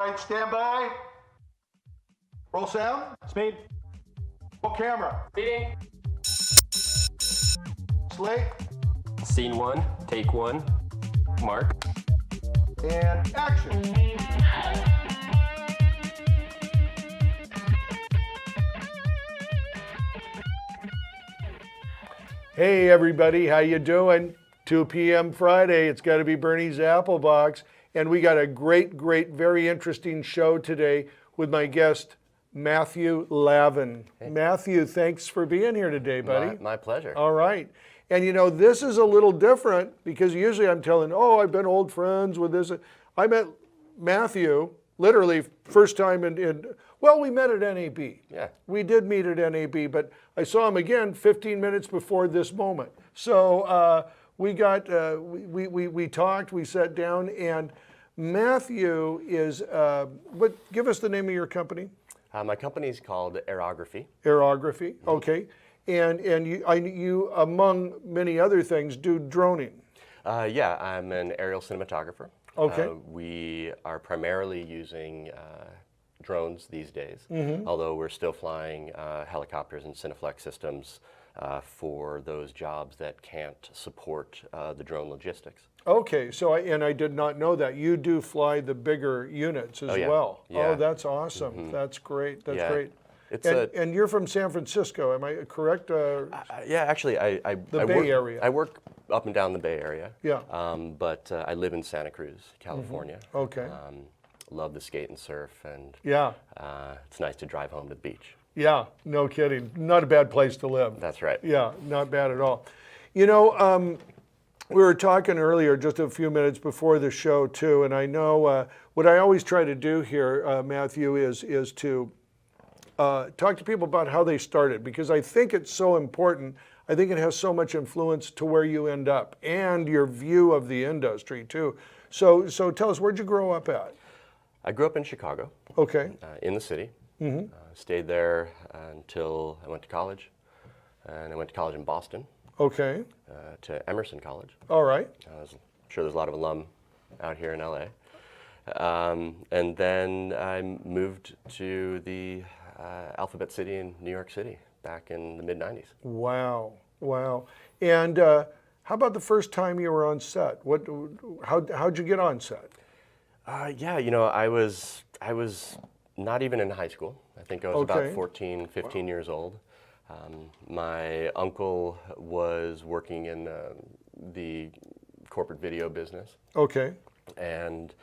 All right, stand by. Roll sound. Speed. Roll camera. Reading. Slate. Scene one, take one, mark. And action. Hey everybody, how you doing? 2 p.m. Friday, it's got to be Bernie's Apple Box. And we got a great, very interesting show today with my guest, Matthew Lavin. Hey. Matthew, thanks for being here today, buddy. My pleasure. All right. And you know, this is a little different because usually I'm telling, oh, I've been old friends with this. I met Matthew literally first time well, we met at NAB. Yeah. We did meet at NAB, but I saw him again 15 minutes before this moment. So we talked, we sat down, and Matthew is, give us the name of your company. My company is called Aerography. Aerography, okay. And you, among many other things, do droning. Yeah, I'm an aerial cinematographer. Okay. We are primarily using drones these days, although we're still flying helicopters and Cineflex systems for those jobs that can't support the drone logistics. Okay, so I did not know that. You do fly the bigger units as well. Yeah. Oh, that's awesome. That's great. That's great. And you're from San Francisco, am I correct? Yeah, actually, the Bay Area. I work up and down the Bay Area. Yeah. But I live in Santa Cruz, California. Okay. Love to skate and surf, and yeah, it's nice to drive home to the beach. Yeah, no kidding. Not a bad place to live. That's right. Yeah, not bad at all. You know, we were talking earlier, just a few minutes before the show too, and I know what I always try to do here, Matthew, is to talk to people about how they started, because I think it's so important. I think it has so much influence to where you end up and your view of the industry too. So tell us, where'd you grow up at? I grew up in Chicago. Okay. In the city. Stayed there until I went to college, and I went to college in Boston. Okay. To Emerson College. All right. I'm sure there's a lot of alum out here in LA. And then I moved to the Alphabet City in New York City back in the mid-90s. Wow, wow. And how about the first time you were on set? How'd you get on set? Yeah, you know, I was not even in high school. I think I was about 14, 15 years old. My uncle was working in the corporate video business. Okay. And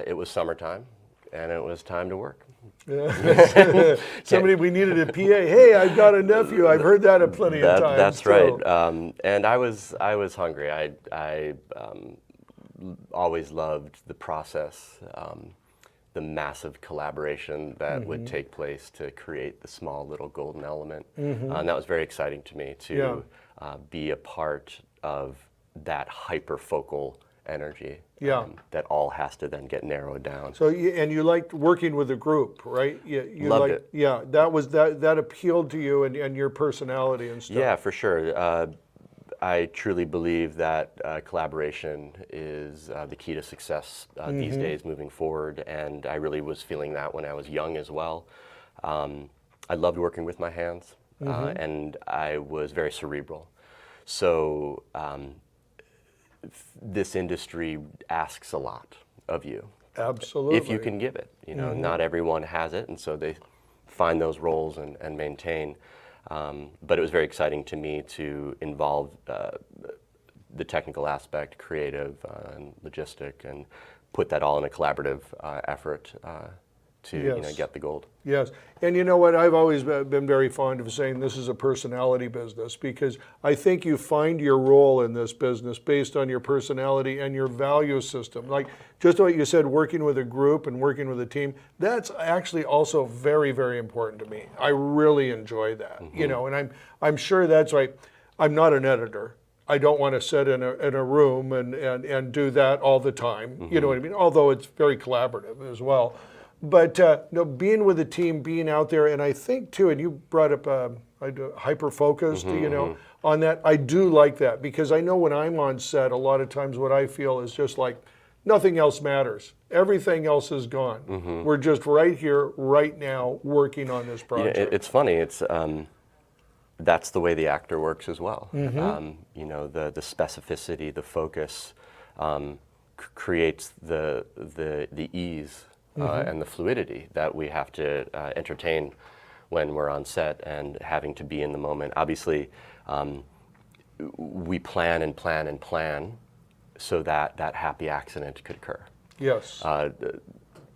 it was summertime, and it was time to work. Yeah. We needed a PA. Hey, I've got a nephew. I've heard that plenty of times. That's right. And I was hungry. I always loved the process, the massive collaboration that would take place to create the small little golden element. And that was very exciting to me to be a part of that hyperfocal energy that all has to then get narrowed down. So, and you liked working with a group, right? You loved it. Yeah, that appealed to you and your personality and stuff. Yeah, for sure. I truly believe that collaboration is the key to success these days moving forward, and I really was feeling that when I was young as well. I loved working with my hands, and I was very cerebral. So this industry asks a lot of you. Absolutely. If you can give it. You know, not everyone has it, and so they find those roles and maintain. But it was very exciting to me to involve the technical aspect, creative, and logistic, and put that all in a collaborative effort to get the gold. Yes, and you know what, I've always been very fond of saying this is a personality business, because I think you find your role in this business based on your personality and your value system. Like just what you said, working with a group and working with a team, that's actually also very, very important to me. I really enjoy that, you know, and I'm sure that's right. I'm not an editor. I don't want to sit in a room and do that all the time, you know what I mean? Although it's very collaborative as well. But no, being with the team, being out there, and I think too, and you brought up hyper focused, on that. I do like that because I know when I'm on set, a lot of times what I feel is just like nothing else matters. Everything else is gone. We're just right here, right now, working on this project. It's funny. It's that's the way the actor works as well. The specificity, the focus, creates the ease and the fluidity that we have to entertain when we're on set and having to be in the moment. Obviously, we plan and plan and plan so that that happy accident could occur. Yes.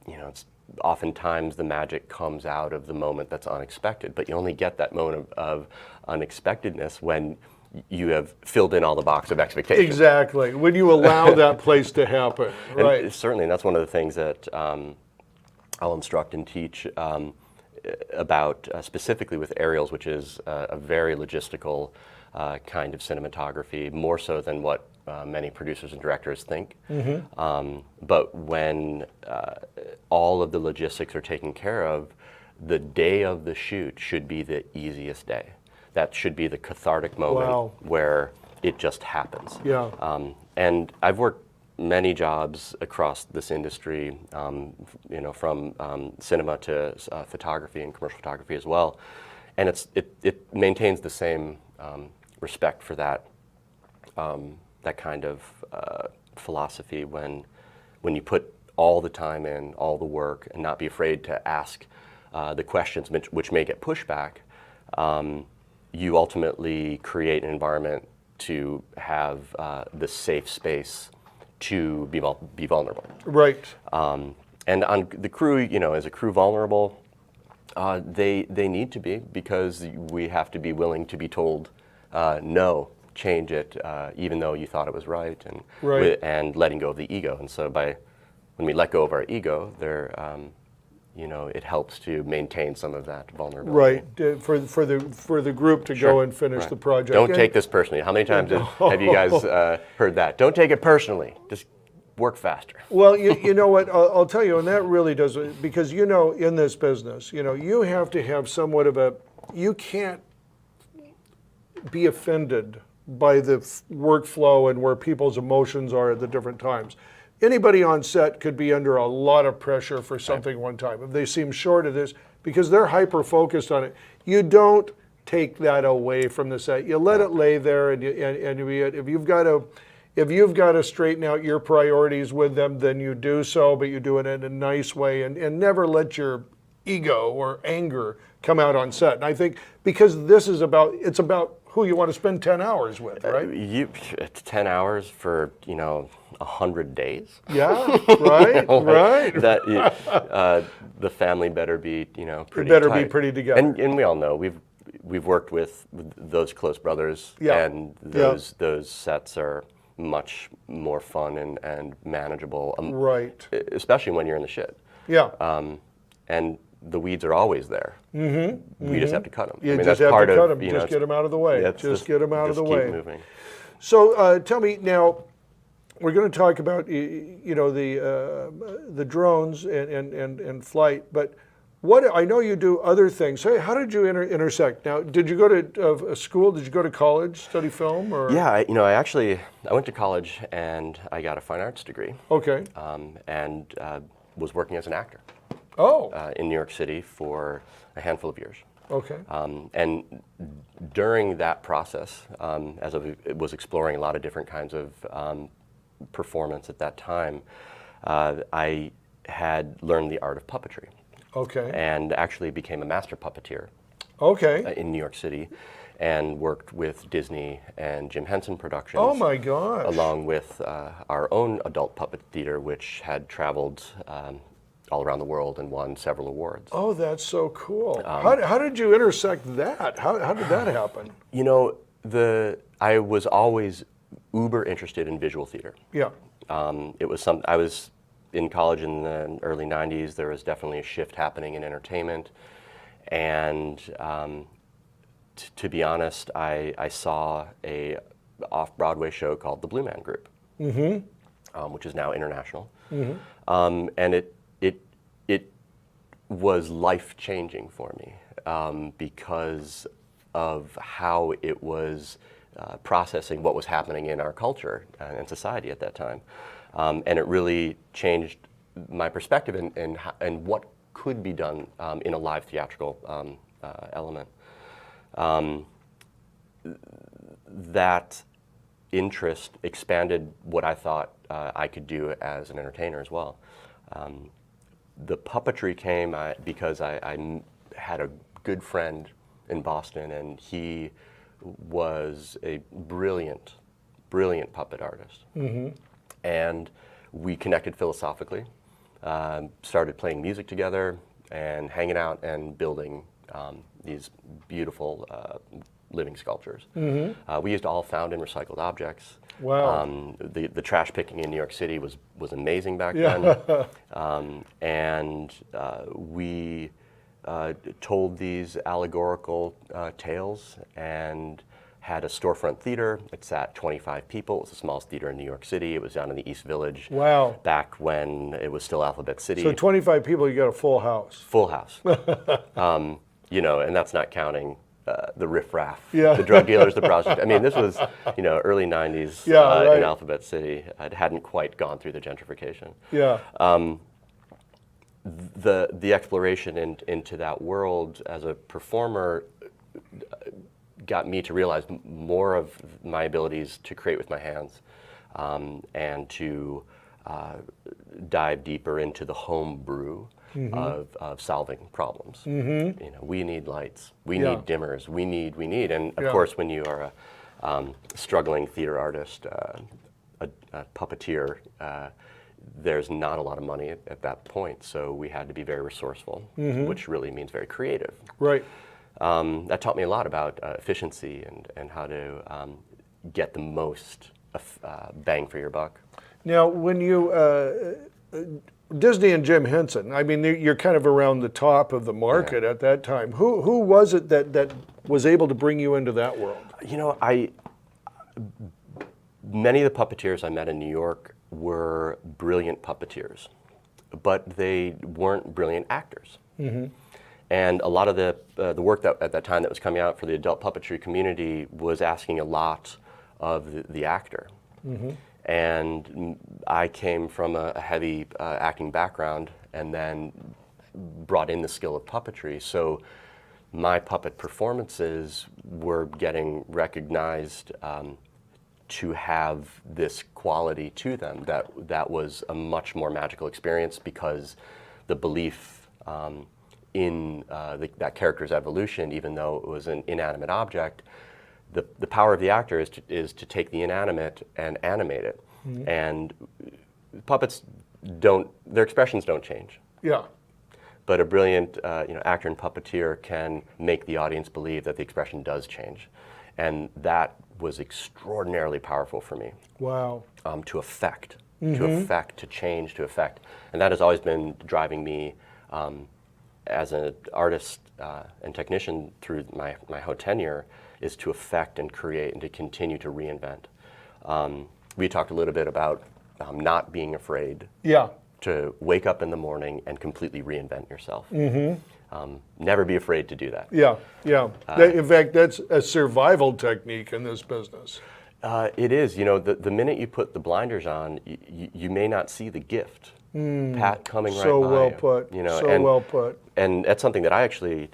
It's oftentimes the magic comes out of the moment that's unexpected, but you only get that moment of unexpectedness when you have filled in all the box of expectations. Exactly. When you allow that place to happen, right? And certainly, that's one of the things that I'll instruct and teach about specifically with aerials, which is a very logistical kind of cinematography, more so than what many producers and directors think. But when all of the logistics are taken care of, the day of the shoot should be the easiest day. That should be the cathartic moment where it just happens. Yeah. And I've worked many jobs across this industry, from cinema to photography and commercial photography as well. And it maintains the same respect for that that kind of philosophy when you put all the time in, all the work, and not be afraid to ask the questions which may get pushback. You ultimately create an environment to have the safe space to be vulnerable. Right. And on the crew, is a crew vulnerable? They need to be, because we have to be willing to be told no, change it, even though you thought it was right, and letting go of the ego. And so when we let go of our ego, it helps to maintain some of that vulnerability. Right, for the group to go and finish the project. Don't take this personally. How many times have you guys heard that? Don't take it personally. Just work faster. Well, you know what, I'll tell you, and that really does, because in this business, you have to have somewhat of you can't be offended by the workflow and where people's emotions are at the different times. Anybody on set could be under a lot of pressure for something one time. If they seem short of this, because they're hyper-focused on it, you don't take that away from the set. You let it lay there, and if you've got to straighten out your priorities with them, then you do so, but you do it in a nice way, and never let your ego or anger come out on set. And I think because it's about who you want to spend 10 hours with, right? It's 10 hours for 100 days. Yeah, right, right. The family better be pretty. Better tight. be pretty together. And we all know we've worked with those close brothers, and those sets are much more fun and manageable. Right. Especially when you're in the shit. Yeah. And the weeds are always there. We just have to cut them. You just have to cut them. Just get them out of the way. Just get them out of the way. Keep moving. So tell me now, we're going to talk about the drones and flight, but I know you do other things. So how did you intersect? Now, did you go to a school? Did you go to college, study film? Or? Yeah, I went to college and I got a fine arts degree. Okay. And was working as an actor. In New York City for a handful of years. Okay. And during that process, as I was exploring a lot of different kinds of performance at that time, I had learned the art of puppetry. Okay. And actually became a master puppeteer. Okay. In New York City, and worked with Disney and Jim Henson Productions. Oh my gosh. Along with our own adult puppet theater, which had traveled all around the world and won several awards. Oh, that's so cool. How did you intersect that? How did that happen? I was always uber interested in visual theater. Yeah. It was I was in college in the early 90s. There was definitely a shift happening in entertainment. And to be honest, I saw a off-Broadway show called The Blue Man Group, which is now international. And it was life-changing for me because of how it was processing what was happening in our culture and society at that time. And it really changed my perspective and what could be done in a live theatrical element. That interest expanded what I thought I could do as an entertainer as well. The puppetry came because I had a good friend in Boston, and he was a brilliant puppet artist. And we connected philosophically, started playing music together and hanging out and building these beautiful living sculptures. We used all found and recycled objects. Wow. The trash picking in New York City was amazing back Yeah. then. And we told these allegorical tales and had a storefront theater. It sat 25 people. It was the smallest theater in New York City. It was down in the East Village. Wow. Back when it was still Alphabet City. So 25 people, you got a full house. Full house. You know, and that's not counting the riffraff, Yeah. the drug dealers, the prostitutes. I mean, this was, you know, early 90s Yeah, right. in Alphabet City. It hadn't quite gone through the gentrification. Yeah. The exploration into that world as a performer got me to realize more of my abilities to create with my hands and to dive deeper into the home brew of solving problems. You know, we need lights, we Yeah. need dimmers, we need, and of Yeah. course, when you are a struggling theater artist, a puppeteer, there's not a lot of money at that point, so we had to be very resourceful, which really means very creative. Right. That taught me a lot about efficiency and how to get the most bang for your buck. Now, when you, Disney and Jim Henson, I mean, you're kind of around the top of the market at that time. Who was it that was able to bring you into that world? You know, many of the puppeteers I met in New York were brilliant puppeteers, but they weren't brilliant actors. And a lot of the work that at that time that was coming out for the adult puppetry community was asking a lot of the actor. And I came from a heavy acting background and then brought in the skill of puppetry. So my puppet performances were getting recognized to have this quality to them that was a much more magical experience because the belief in that character's evolution, even though it was an inanimate object, the power of the actor is to take the inanimate and animate it. And puppets their expressions don't change. Yeah. But a brilliant actor and puppeteer can make the audience believe that the expression does change. And that was extraordinarily powerful for me. Wow. To affect, to change, to affect. And that has always been driving me as an artist and technician through my whole tenure, is to affect and create and to continue to reinvent. We talked a little bit about not being afraid Yeah. to wake up in the morning and completely reinvent yourself. Never be afraid to do that. Yeah. Yeah. In fact, that's a survival technique in this business. It is. You know, the minute you put the blinders on, you may not see the gift coming right by So well you, put. You know, So well put. And that's something that I actually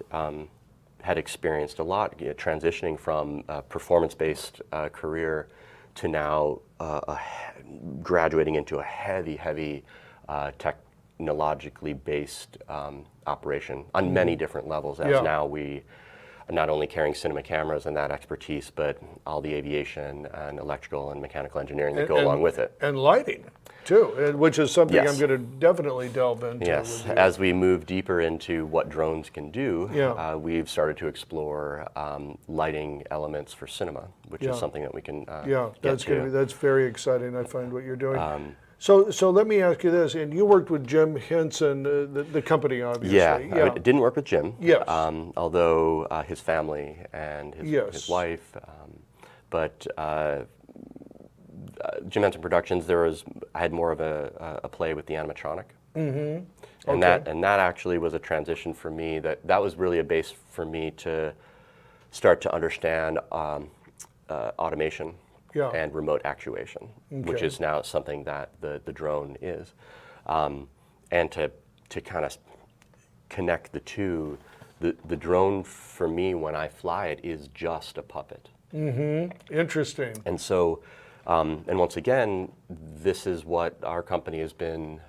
had experienced a lot, transitioning from a performance-based career to now graduating into a heavy technologically based operation on many different levels, as Yeah. now we are not only carrying cinema cameras and that expertise, but all the aviation and electrical and mechanical engineering that go along with it. And lighting, too, which is something Yes. I'm going to definitely delve into. Yes, with you. as we move deeper into what drones can do, Yeah. we've started to explore lighting elements for cinema, which Yeah. is something that we can Yeah, get to. that's very exciting. I find what you're doing. So let me ask you this, and you worked with Jim Henson, the company, obviously. Yeah, I didn't work with Jim. Yes. Although his family and his Yes. wife, but Jim Henson Productions, I had more of a play with the animatronic, And Okay. that actually was a transition for me. That was really a base for me to start to understand automation Yeah. and remote actuation, which Okay. is now something that the drone is, and to kind of connect the two. The drone for me, when I fly it, is just a puppet. Interesting. And so, and once again, this is what our company has been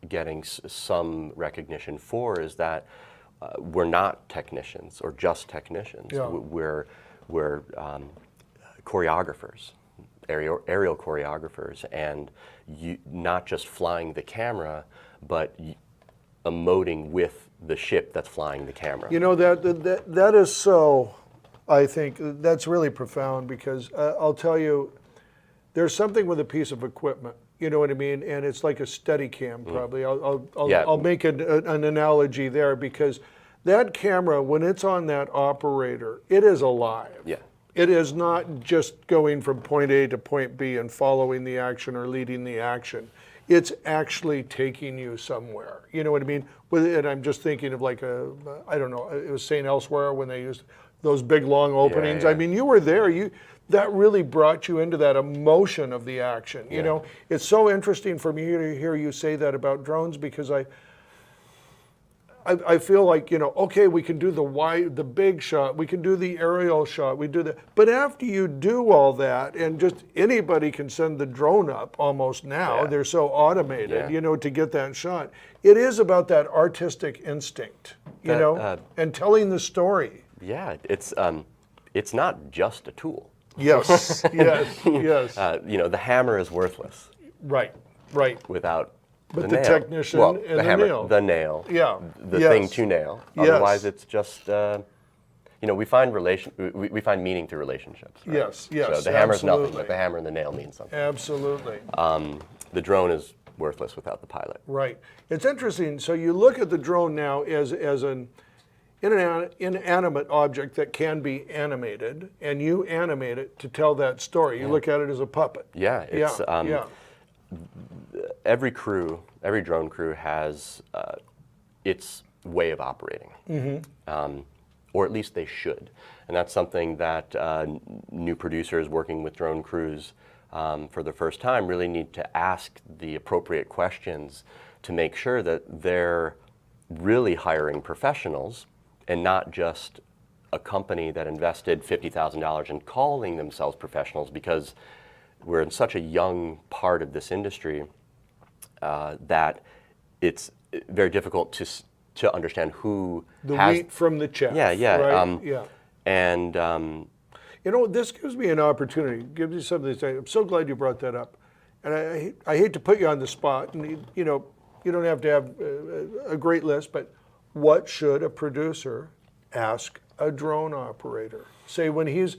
getting some recognition for, is that we're not technicians or just technicians. Yeah. We're choreographers, aerial choreographers, and not just flying the camera, but emoting with the ship that's flying the camera. You know, that is so, I think, that's really profound, because I'll tell you, there's something with a piece of equipment, you know what I mean? And it's like a Steadicam, probably. Yeah. I'll make an analogy there, because that camera, when it's on that operator, it is alive. Yeah. It is not just going from point A to point B and following the action or leading the action. It's actually taking you somewhere. You know what I mean? And I'm just thinking of like I don't know, it was St. Elsewhere when they used those big long openings. yeah. I mean, you were there. That really brought you into that emotion of the action. You Yeah. know, it's so interesting for me to hear you say that about drones, because I feel like, you know, okay, we can do the big shot, we can do the aerial shot, we do that. But after you do all that, and just anybody can send the drone up almost now, Yeah. they're so automated, Yeah. you know, to get that shot. It is about that artistic instinct, you That, know, and telling the story. Yeah, it's not just a tool. Yes, yes, yes. You know, the hammer is worthless Right, right. without But the the nail. technician well, and the hammer, nail. the nail, Yeah, the yes. thing to nail. Yes. Otherwise, it's just you know, we find meaning through relationships. Right? Yes, yes, So the hammer's nothing, absolutely. but the hammer and the nail mean something. Absolutely. The drone is worthless without the pilot. Right. It's interesting. So you look at the drone now as an inanimate object that can be animated, and you animate it to tell that story. You look at it as a puppet. Yeah, it's yeah. every drone crew has its way of operating, or at least they should. And that's something that new producers working with drone crews for the first time really need to ask the appropriate questions to make sure that they're really hiring professionals and not just a company that invested $50,000 in calling themselves professionals, because we're in such a young part of this industry that it's very difficult to understand who The has. wheat from the chaff. Yeah, yeah, Right? Yeah. And You know, this gives me an opportunity, gives me something to say. I'm so glad you brought that up. And I hate to put you on the spot, and you know, you don't have to have a great list, but what should a producer ask a drone operator? Say when he's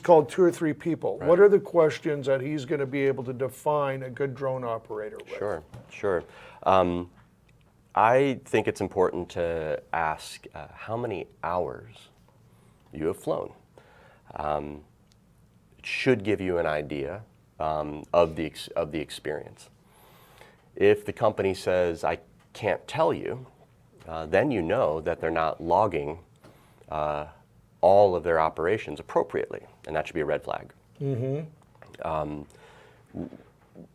called 2 or 3 people. Right. What are the questions that he's going to be able to define a good drone operator with? Sure. I think it's important to ask how many hours you have flown. It should give you an idea of the experience. If the company says, I can't tell you, then you know that they're not logging all of their operations appropriately, and that should be a red flag.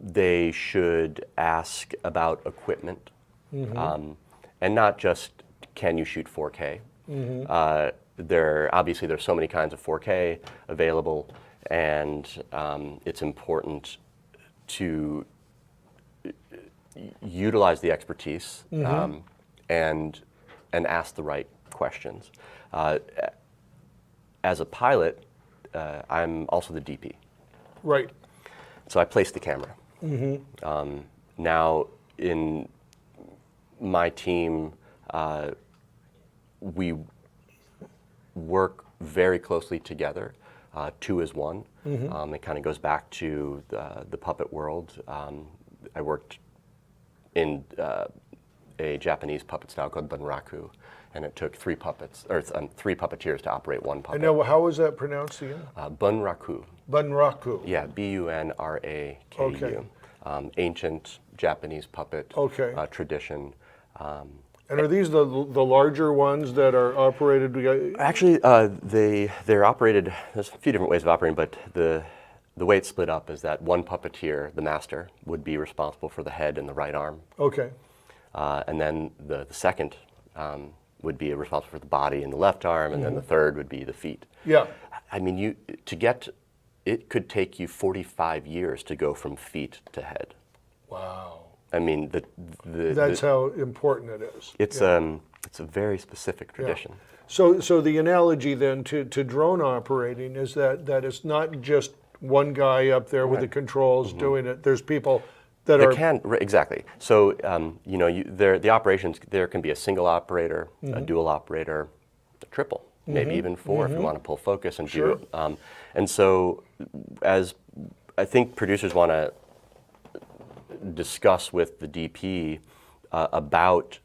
They should ask about equipment, and not just can you shoot 4K. Obviously there's so many kinds of 4K available, and it's important to utilize the expertise and ask the right questions. As a pilot, I'm also the DP. Right. So I place the camera. Now, in my team, we work very closely together. 2 is 1. It kind of goes back to the puppet world. I worked in a Japanese puppet style called bunraku, and it took 3 puppets, or 3 puppeteers to operate 1 I puppet. know, how was that pronounced again? Bunraku. Bunraku. Yeah, Bunraku. Okay. ancient Japanese puppet Okay. tradition. And are these the larger ones that are operated? Actually, they're operated. There's a few different ways of operating, but the way it's split up is that one puppeteer, the master, would be responsible for the head and the right arm, Okay. and then the second would be responsible for the body and the left arm, and then the third would be the feet. Yeah. I mean, it could take you 45 years to go from feet to head. Wow. I mean, That's how important it is. it's Yeah. it's a very specific tradition. So the analogy then to drone operating is that it's not just one guy up there with the controls doing it. There's people that There are exactly. So the operations, there can be a single operator, a dual operator, a triple, maybe even four if you want to pull focus and do it. And so, as I think producers want to discuss with the DP about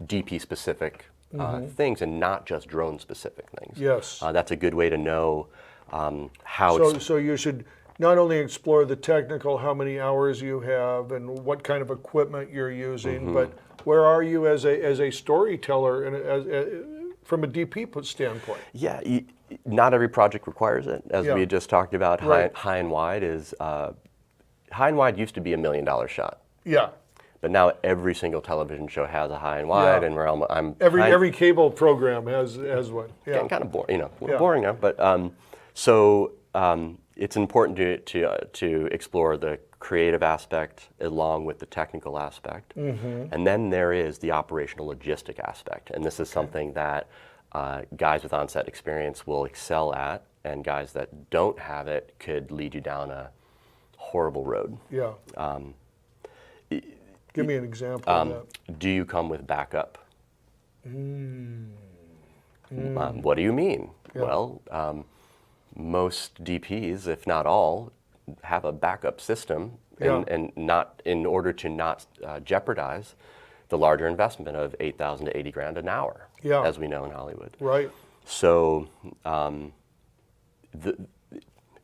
DP specific things and not just drone specific things. Yes. That's a good way to know how. So you should not only explore the technical, how many hours you have and what kind of equipment you're using, but where are you as a storyteller and from a DP standpoint? Yeah, not every project requires it. As Yeah. we had just talked about, Right. high and wide is high and wide used to be $1 million shot, Yeah. but now every single television show has a high and wide, Yeah. and I'm Every cable program has one. Yeah. getting kind of boring, Yeah. boring now. But it's important to explore the creative aspect along with the technical aspect, and then there is the operational logistic aspect, and this is something that guys with on-set experience will excel at, and guys that don't have it could lead you down a horrible road. Yeah. Give me an example of that. Do you come with backup? What do you mean? Yeah. Well, most DPs, if not all, have a backup system, Yeah. and not in order to not jeopardize the larger investment of $8,000 to $80,000 an hour, Yeah. as we know in Hollywood. Right. So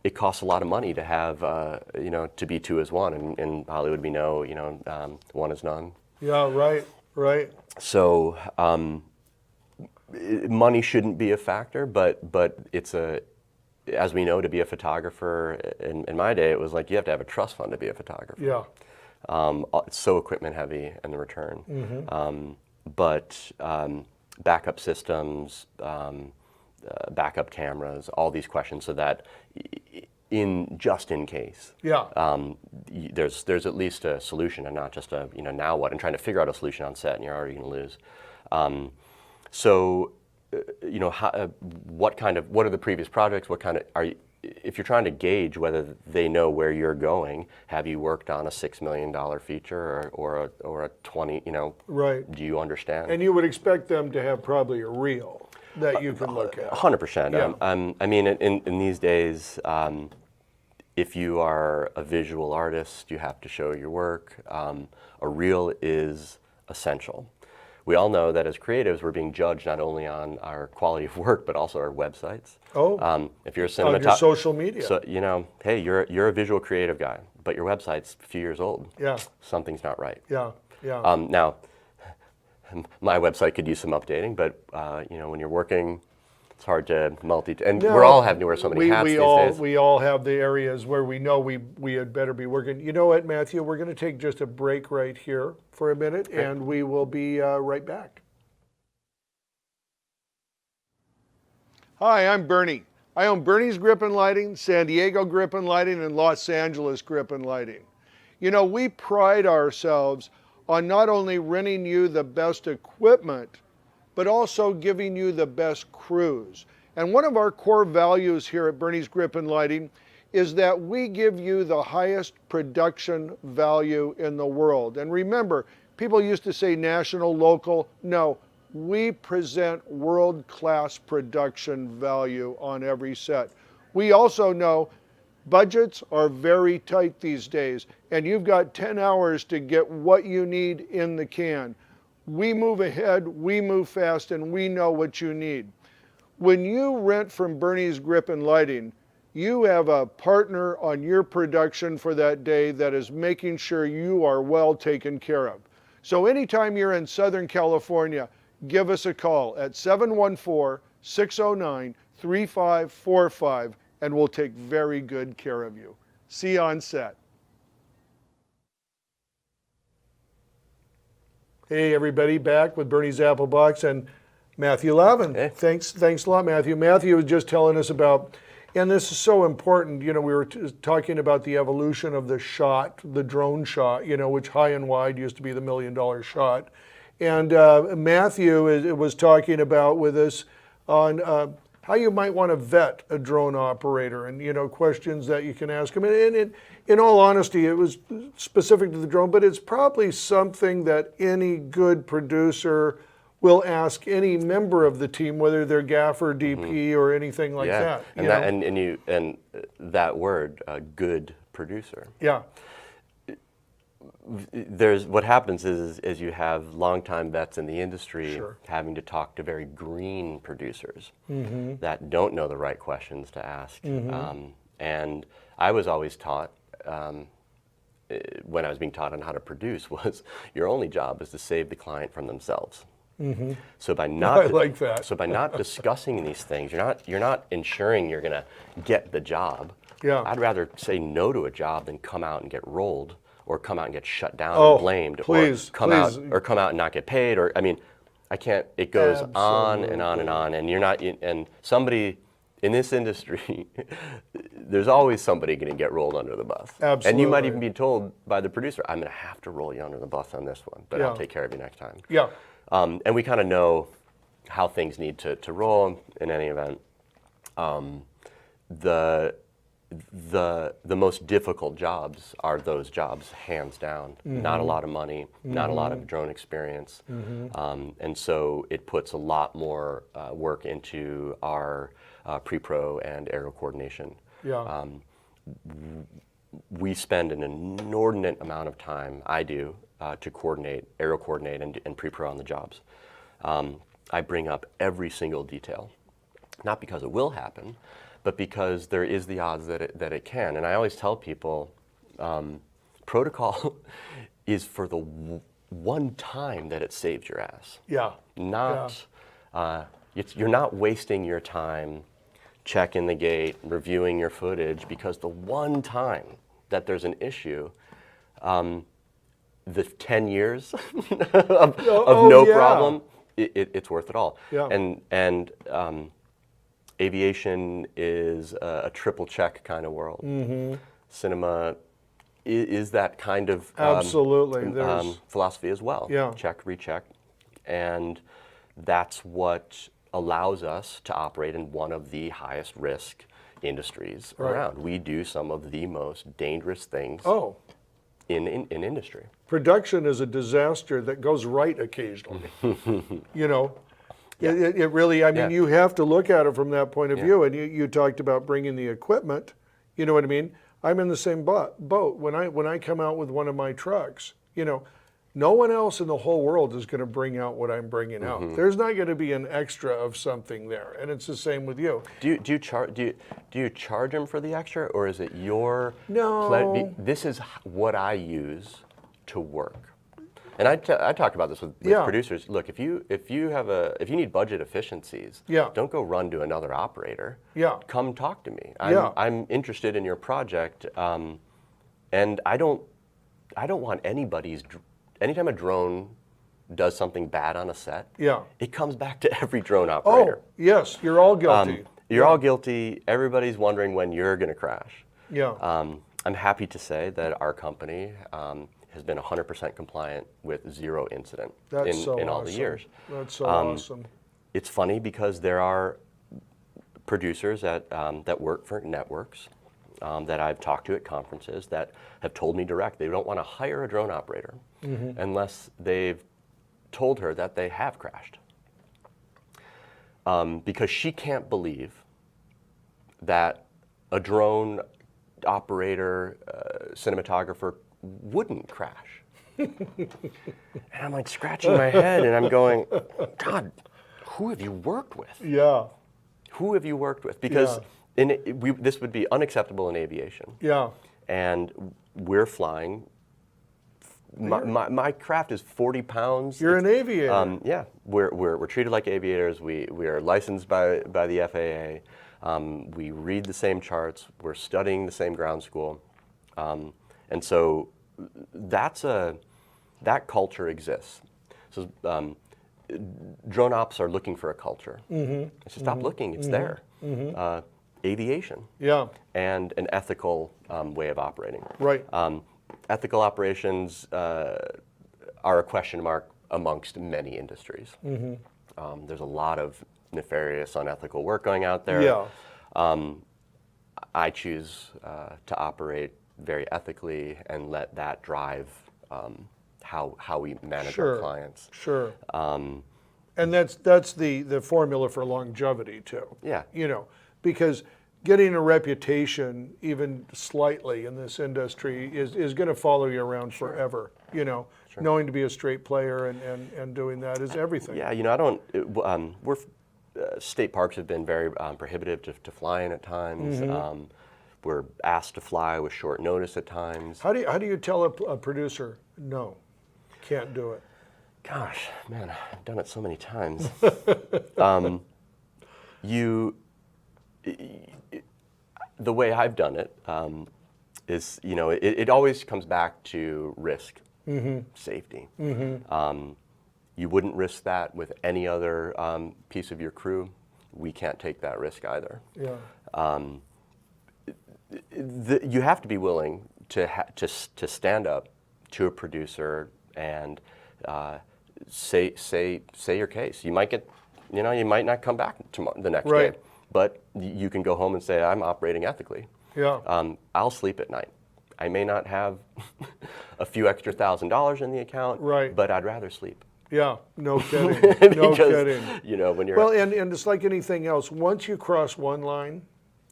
it costs a lot of money to have, to be two as one. And in Hollywood, we know, one is none. Yeah. Right. Right. So money shouldn't be a factor, but it's as we know, to be a photographer, in my day, it was like you have to have a trust fund to be a photographer. Yeah. It's so equipment heavy in the return. But backup systems, backup cameras, all these questions, so that just in case, Yeah. there's at least a solution and not just a now what, and trying to figure out a solution on set and you're already going to lose. What are the previous projects? What kind of if you're trying to gauge whether they know where you're going, have you worked on a $6 million feature or a 20? Right. Do you understand? And you would expect them to have probably a reel that you can look at. 100%. Yeah. I mean, in these days, if you are a visual artist, you have to show your work. A reel is essential. We all know that as creatives, we're being judged not only on our quality of work, but also our websites. Oh. If you're a On your cinematographer, social media. so hey, you're a visual creative guy, but your website's a few years old. Yeah. Something's not right. Yeah. Yeah. Now, my website could use some updating, but when you're working, it's hard to and No, we're all having to wear so many hats these days. We all have the areas where we know we had better be working. You know what, Matthew? We're going to take just a break right here for a minute, and we will be right back. Hi, I'm Bernie. I own Bernie's Grip and Lighting, San Diego Grip and Lighting, and Los Angeles Grip and Lighting. We pride ourselves on not only renting you the best equipment, but also giving you the best crews. And one of our core values here at Bernie's Grip and Lighting is that we give you the highest production value in the world. And remember, people used to say national, local. No, we present world-class production value on every set. We also know budgets are very tight these days, and you've got 10 hours to get what you need in the can. We move ahead, we move fast, and we know what you need. When you rent from Bernie's Grip and Lighting, you have a partner on your production for that day that is making sure you are well taken care of. So anytime you're in Southern California, give us a call at 714-609-3545 and we'll take very good care of you. See you on set. Hey everybody, back with Bernie's Apple Box and Matthew Lavin. Hey. Thanks a lot, Matthew. Matthew was just telling us about, and this is so important, you know, we were talking about the evolution of the shot, the drone shot, you know, which high and wide used to be the $1 million shot. And Matthew was talking about with us on how you might want to vet a drone operator and, you know, questions that you can ask him. And in all honesty, it was specific to the drone, but it's probably something that any good producer will ask any member of the team, whether they're gaffer, DP, or anything like that. And that word, good producer. Yeah. There's what happens is you have longtime vets in the industry Sure. having to talk to very green producers that don't know the right questions to ask. And I was always taught, when I was being taught on how to produce, was your only job is to save the client from themselves. So by not I like that. So by not discussing these things, you're not ensuring you're going to get the job. Yeah. I'd rather say no to a job than come out and get rolled, or come out and get shut down Oh, and blamed, please, or come out and not get paid, or I mean, I can't. It goes on and on and on, and you're not. And somebody in this industry, there's always somebody going to get rolled under the bus. Absolutely. And you might even be told by the producer, "I'm going to have to roll you under the bus on this one, but Yeah. I'll take care of you next time." Yeah. And we kind of know how things need to roll in any event. The most difficult jobs are those jobs, hands down. Not a lot of money, not a lot of drone experience. And so it puts a lot more work into our pre-pro and aerial coordination. Yeah. We spend an inordinate amount of time, I do, to coordinate, aerial coordinate and pre-pro on the jobs. I bring up every single detail, not because it will happen, but because there is the odds that it can. And I always tell people, protocol is for the one time that it saves your ass. Yeah. You're not wasting your time checking the gate, reviewing your footage, because the one time that there's an issue, the 10 years of no problem, it's worth it all. Yeah. And aviation is a triple check kind of world. Cinema is that kind of Absolutely. philosophy as well. Yeah. Check, recheck. And that's what allows us to operate in one of the highest risk industries around. We do some of the most dangerous things Oh, in industry. production is a disaster that goes right occasionally. You know, it really, I mean, you have to look at it from that point of view. And you talked about bringing the equipment. You know what I mean? I'm in the same boat. When I come out with one of my trucks, you know, no one else in the whole world is going to bring out what I'm bringing out. There's not going to be an extra of something there, and it's the same with you. Do you charge them for the extra, or is it your No. This is what I use to work. And I talk about this with Yeah. producers. Look, if you need budget efficiencies, don't go run to another operator. Yeah. Come talk to me. I'm interested in your project, and I don't want anytime a drone does something bad on a set, it comes back to every drone operator. Oh, yes, you're all guilty. You're all guilty. Everybody's wondering when you're going to crash. Yeah. I'm happy to say that our company has been 100% compliant with zero incident in all the years. That's so awesome. It's funny because there are producers that work for networks that I've talked to at conferences that have told me direct they don't want to hire a drone operator unless they've told her that they have crashed. Because she can't believe that a drone operator, cinematographer wouldn't crash. And I'm like scratching my head and I'm going, God, who have you worked with? Yeah. Who have you worked with? Because this would be unacceptable in aviation. Yeah. And we're flying. My craft is 40 pounds. You're an aviator. Yeah, we're treated like aviators. We are licensed by the FAA. We read the same charts. We're studying the same ground school, and so that culture exists. So drone ops are looking for a culture. I said, stop looking. It's there. Aviation. Yeah. And an ethical way of operating. Right. Ethical operations are a question mark amongst many industries. There's a lot of nefarious, unethical work going out there. Yeah. I choose to operate very ethically and let that drive how we manage our clients. Sure. And that's the formula for longevity too. Yeah. You know, because getting a reputation, even slightly in this industry, is going to follow you around forever. You know, knowing to be a straight player and doing that is everything. Yeah, you know, state parks have been very prohibitive to fly in at times. We're asked to fly with short notice at times. How do you tell a producer, no, can't do it? Gosh, man, I've done it so many times. The way I've done it is, you know, it always comes back to risk, safety. You wouldn't risk that with any other piece of your crew. We can't take that risk either. Yeah. You have to be willing to stand up to a producer and say your case. You might get, you know, you might not come back the next Right. day, but you can go home and say, I'm operating ethically. Yeah. I'll sleep at night. I may not have a few extra $1,000 in the account, Right. but I'd rather sleep. Yeah. No kidding. No Because, kidding. you know, when you're Well, and it's like anything else. Once you cross one line,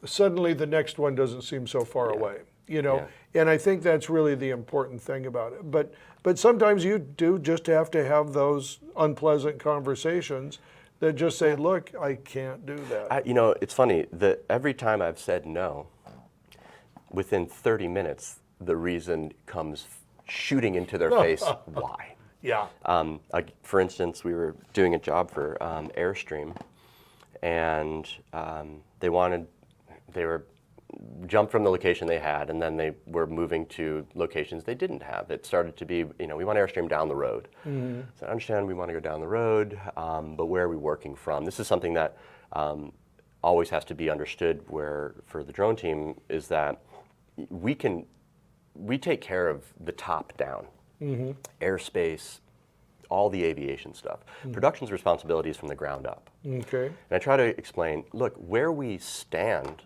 suddenly the next one doesn't seem so far away. You know, and I think that's really the important thing about it. But sometimes you do just have to have those unpleasant conversations that just say, look, I can't do that. you know, it's funny that every time I've said no, within 30 minutes, the reason comes shooting into their face. Why? Yeah. For instance, we were doing a job for Airstream, and they were jumped from the location they had, and then they were moving to locations they didn't have. It started to be, you know, we want Airstream down the road. So I understand we want to go down the road, but where are we working from? This is something that always has to be understood where, for the drone team, is that we take care of the top down. Airspace, all the aviation stuff. Production's responsibility is from the ground up. Okay. And I try to explain, look, where we stand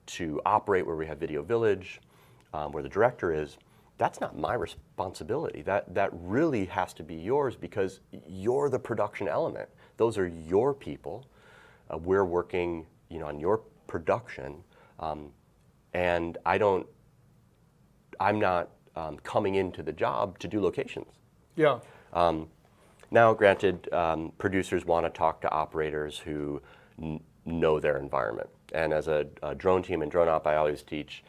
to operate, where we have Video Village, where the director is, that's not my responsibility. That really has to be yours, because you're the production element. Those are your people. We're working, you know, on your production, and I'm not coming into the job to do locations. Yeah. Now, granted, producers want to talk to operators who know their environment. And as a drone team and drone op, I always teach,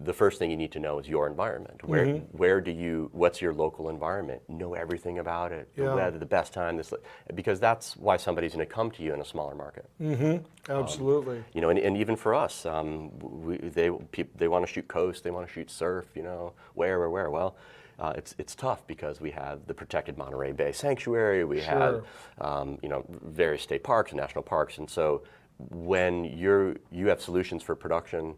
the first thing you need to know is your environment. What's your local environment? Know everything about it, the weather, the best time, because that's why somebody's going to come to you in a smaller market. Absolutely. You know, and even for us, they want to shoot coast, they want to shoot surf, you know, where? Well, it's tough because we have the protected Monterey Bay Sanctuary, we have, you know, various state parks and national parks, and so when you have solutions for production,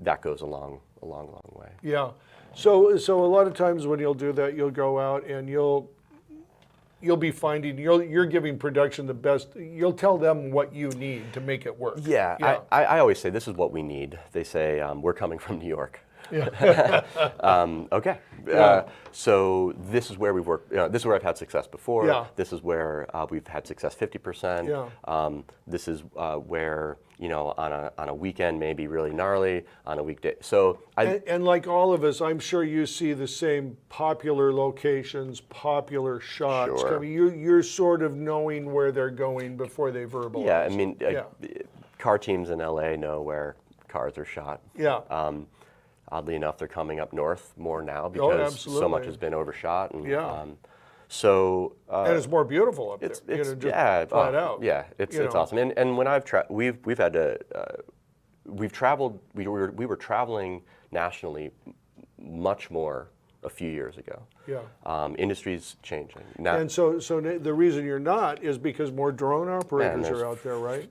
that goes a long way. Yeah. So a lot of times when you'll do that, you'll go out and you'll be finding, you're giving production the best, you'll tell them what you need to make it work. Yeah. I always say, this is what we need. They say, we're coming from New York. Okay. So this is where we've worked. This is where I've had success before. Yeah. This is where we've had success 50%. Yeah. This is where, you know, on a weekend maybe really gnarly, on a weekday. So and like all of us, I'm sure you see the same popular locations, popular shots. Sure. I mean, you're sort of knowing where they're going before they verbalize. yeah, I mean, car teams in LA know where cars are shot. Yeah. Oddly enough, they're coming up north more now because so much absolutely. has been overshot. And, Yeah. so And it's more beautiful up it's there. it's just yeah, flat out. yeah, it's you know. awesome. And when we've had to we've traveled. We were traveling nationally much more a few years ago. Yeah. Industry's changing now. And so the reason you're not is because more drone operators there's are out there, right?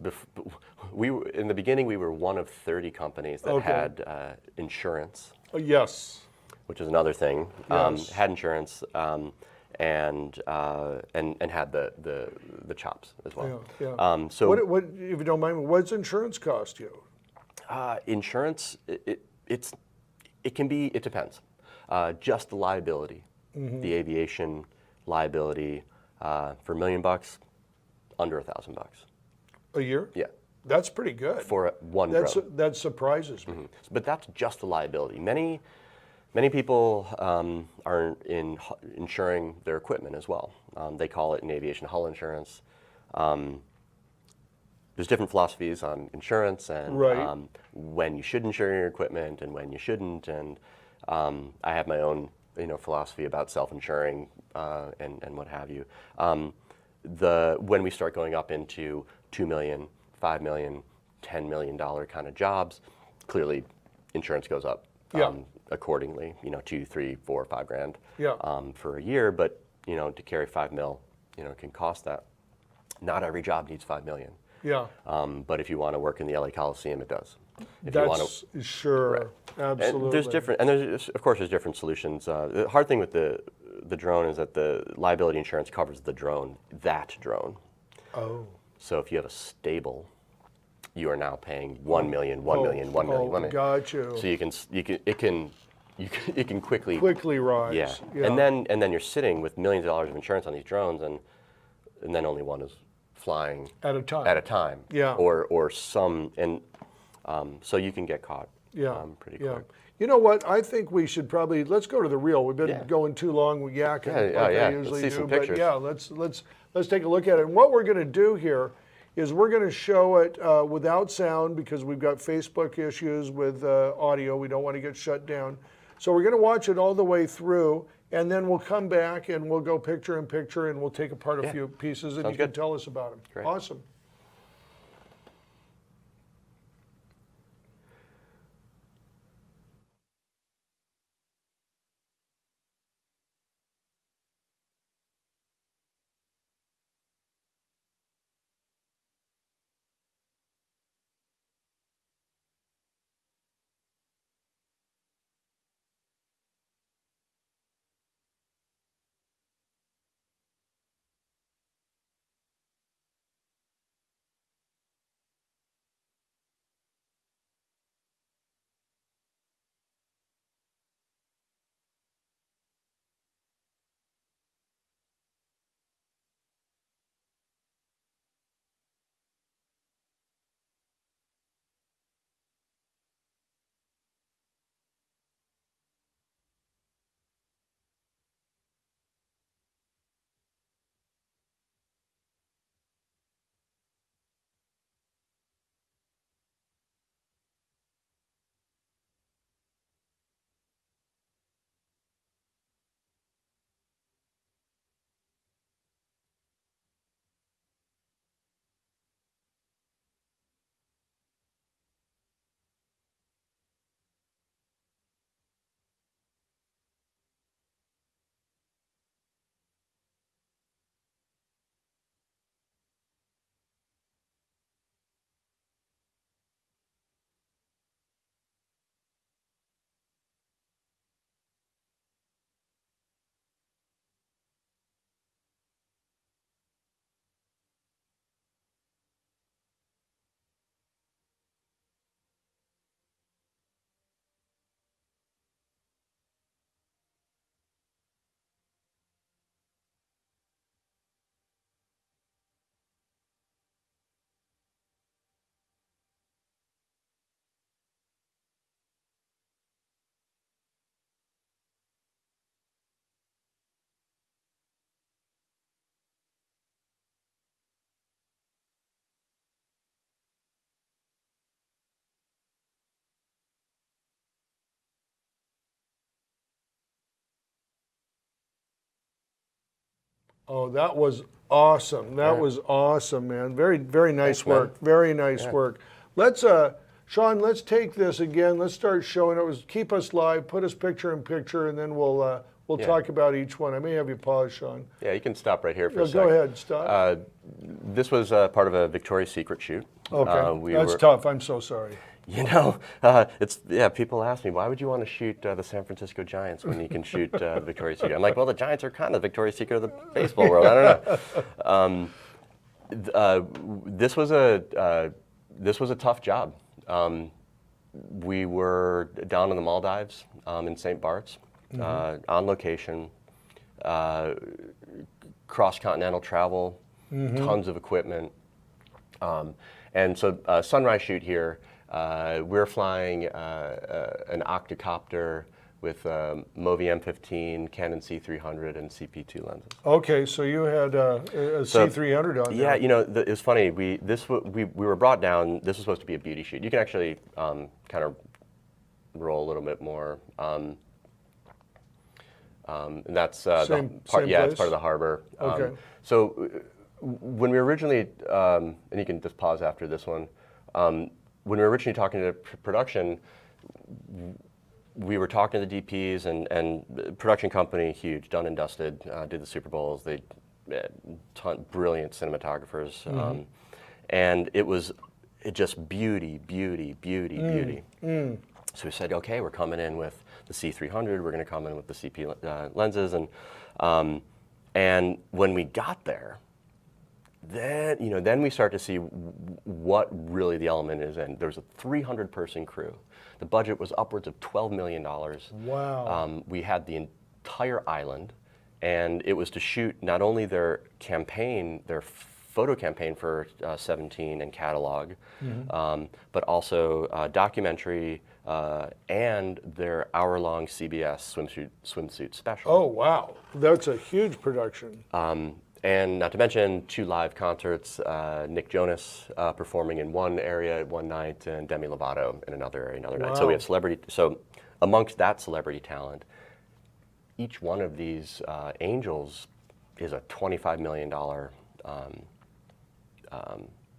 In the beginning, we were one of 30 companies that Okay. had insurance, Oh, yes. which is another thing. Yes. Had insurance and had the chops as well. Yeah. Yeah. So What, if you don't mind, what's insurance cost you? insurance, it depends. Just the liability, Mm-hmm. the aviation liability for $1 million, under $1,000. A year? Yeah, That's pretty good. for one drone. That surprises me. But that's just the liability. Many people are insuring their equipment as well. They call it in aviation hull insurance. There's different philosophies on insurance and Right. when you should insure your equipment and when you shouldn't. And I have my own philosophy about self-insuring and what have you. When we start going up into $2 million, $5 million, $10 million kind of jobs, clearly insurance goes up Yeah. accordingly. $2, $3, $4, $5 grand Yeah. for a year. But to carry $5 mil, can cost that. Not every job needs $5 million. Yeah. But if you want to work in the LA Coliseum, it does. If you want That's sure. Absolutely. and there's of course there's different solutions. The hard thing with the drone is that the liability insurance covers the drone, that drone. Oh. So if you have a stable, you are now paying 1 million, 1 million, 1 million, 1 million. Got you. So it can quickly Quickly rise. yeah. And then you're sitting with millions of dollars of insurance on these drones, and then only one is flying At a time. At a time. Yeah. Or some so you can get caught. Yeah. Pretty Yeah. quick. You know what? I think we should probably let's go to the reel. We've been Yeah. going too long. We yakking Yeah, like yeah. I Let's usually see do. some But pictures. yeah, let's take a look at it. And what we're going to do here is we're going to show it without sound because we've got Facebook issues with audio. We don't want to get shut down. So we're going to watch it all the way through, and then we'll come back and we'll go picture in picture, and we'll take apart a Yeah. few pieces, and Sounds you can good. tell us about them. Great. Awesome. Oh, that was awesome. That was awesome, man. Very, very nice Thanks, man. work. Very nice work. Let's, Sean, let's take this again. Let's start showing it. Keep us live, put us picture in picture, and then we'll talk about each one. I may have you pause, Sean. Yeah, you can stop right here for a Go second. ahead, stop. This was part of a Victoria's Secret shoot. Okay, that's tough. I'm so sorry. You know, people ask me, why would you want to shoot the San Francisco Giants when you can shoot Victoria's Secret? I'm like, well, the Giants are kind of Victoria's Secret of the baseball world. I don't know. This was a tough job. We were down in the Maldives in St. Bart's, on location, cross-continental travel, tons of equipment. And so sunrise shoot here, we're flying an octocopter with Movi M15, Canon C300, and CP2 lenses. Okay, so you had a C300 on there. Yeah, you know, it's funny. We were brought down. This was supposed to be a beauty shoot. You can actually kind of roll a little bit more. And that's Same it's place? part of the harbor. Okay. So when we originally, and you can just pause after this one. When we were originally talking to production, we were talking to the DPs and production company, huge, done and dusted, did the Super Bowls. They brilliant cinematographers, and it just beauty. So we said, okay, we're coming in with the C300. We're going to come in with the CP lenses, and when we got there, then we start to see what really the element is in. There was a 300-person crew. The budget was upwards of $12 million. Wow. We had the entire island, and it was to shoot not only their campaign, their photo campaign for 17 and catalog, but also documentary and their hour-long CBS swimsuit special. Oh, wow. That's a huge production. And not to mention 2 live concerts, Nick Jonas performing in one area one night and Demi Lovato in another area another night. So we have so amongst that celebrity talent, each one of these angels is a $25 million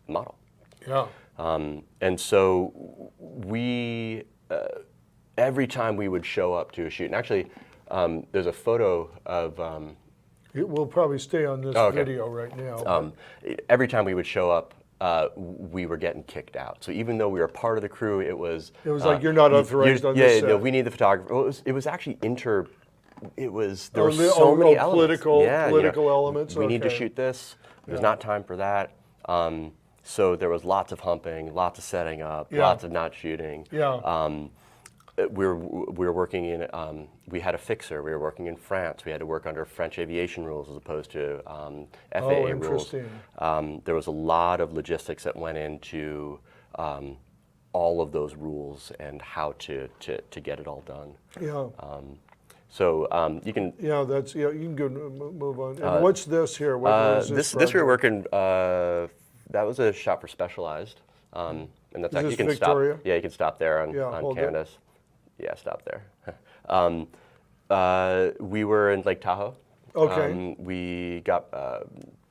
model. Yeah. And so we, every time we would show up to a shoot, and actually there's a photo of, We'll probably stay on this video right now. every time we would show up, we were getting kicked out. So even though we were part of the crew, it was like you're not authorized on this set. Yeah, we need the photographer. Well, it was actually there were so many elements. Political elements. We need to okay. shoot this. There's not time for that. So there was lots of humping, lots of setting up, lots of not shooting. Yeah. We were working in, we had a fixer, we were working in France. We had to work under French aviation rules as opposed to FAA rules. Interesting. There was a lot of logistics that went into all of those rules and how to get it all done. Yeah. So you can. Yeah, you can go move on. And what's this here? What is this we were working. That was a shot for Specialized, and that's Is actually this you can Victoria? stop. Yeah, you can stop there on hold it. Candace. Yeah, stop there. We were in Lake Tahoe. Okay. We got